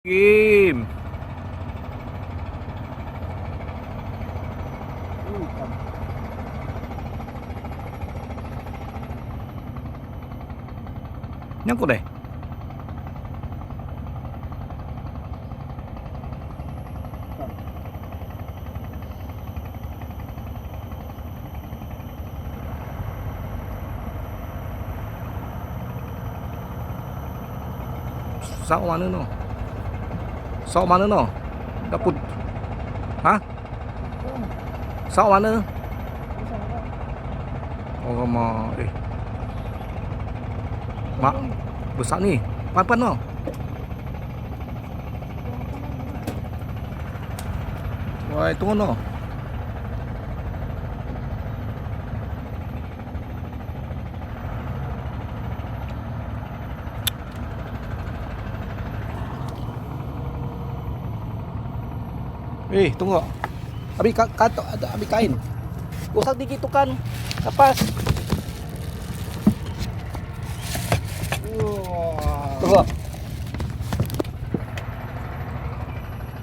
Game. Nyangkut deh. Sao mana no? Sao mana no? Dapur. Hah? Sao mana? Oh ma Mak, besar ni. Pan-pan no. Wah, tunggu no. Tunggu. Abi kato ada abi kain. Usah dikit tuh kan. Kapas. Tunggu.